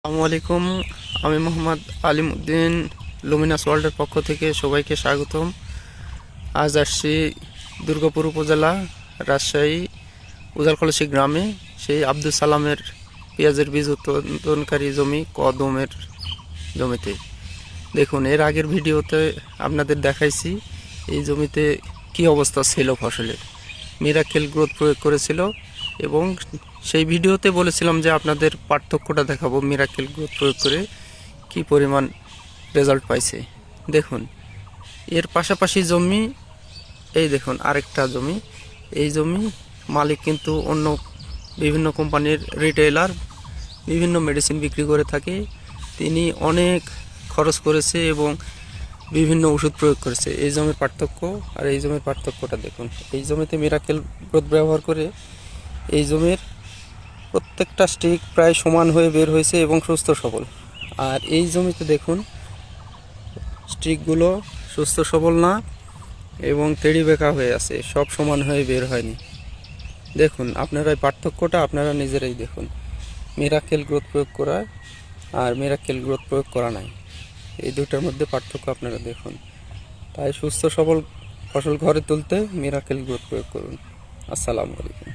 আসসালামু আলাইকুম। আমি মোহাম্মদ আলিমউদ্দিন লুমিনাস ওয়ার্ল্ডের পক্ষ থেকে সবাইকে স্বাগতম। আজ আসছি দুর্গাপুর উপজেলা রাজশাহী উজালকলসি গ্রামে সেই আব্দুল সালামের পেঁয়াজের বীজ উৎপাদনকারী জমি কদমের জমিতে। দেখুন, এর আগের ভিডিওতে আপনাদের দেখাইছি এই জমিতে কি অবস্থা ছিল ফসলের। মিরাকেল গ্রোথ প্রয়োগ করেছিল এবং সেই ভিডিওতে বলেছিলাম যে আপনাদের পার্থক্যটা দেখাবো মিরাকেল গ্রোথ প্রয়োগ করে কি পরিমাণ রেজাল্ট পাইছে। দেখুন, এর পাশাপাশি জমি, এই দেখুন আরেকটা জমি। এই জমি মালিক কিন্তু অন্য বিভিন্ন কোম্পানির রিটেইলার, বিভিন্ন মেডিসিন বিক্রি করে থাকে। তিনি অনেক খরচ করেছে এবং বিভিন্ন ওষুধ প্রয়োগ করেছে। এই জমির পার্থক্য আর এই জমির পার্থক্যটা দেখুন। এই জমিতে মিরাকেল গ্রোথ ব্যবহার করে এই জমির প্রত্যেকটা স্টিক প্রায় সমান হয়ে বের হয়েছে এবং সুস্থ সবল। আর এই জমিতে দেখুন স্টিকগুলো সুস্থ সবল না এবং তেড়ি বেঁকা হয়ে আছে, সব সমান হয়ে বের হয়নি। দেখুন, আপনারা এই পার্থক্যটা আপনারা নিজেরাই দেখুন, মিরাকেল গ্রোথ প্রয়োগ করা আর মিরাকেল গ্রোথ প্রয়োগ করা নাই, এই দুটার মধ্যে পার্থক্য আপনারা দেখুন। তাই সুস্থ সবল ফসল ঘরে তুলতে মিরাকেল গ্রোথ প্রয়োগ করুন। আসসালামু আলাইকুম।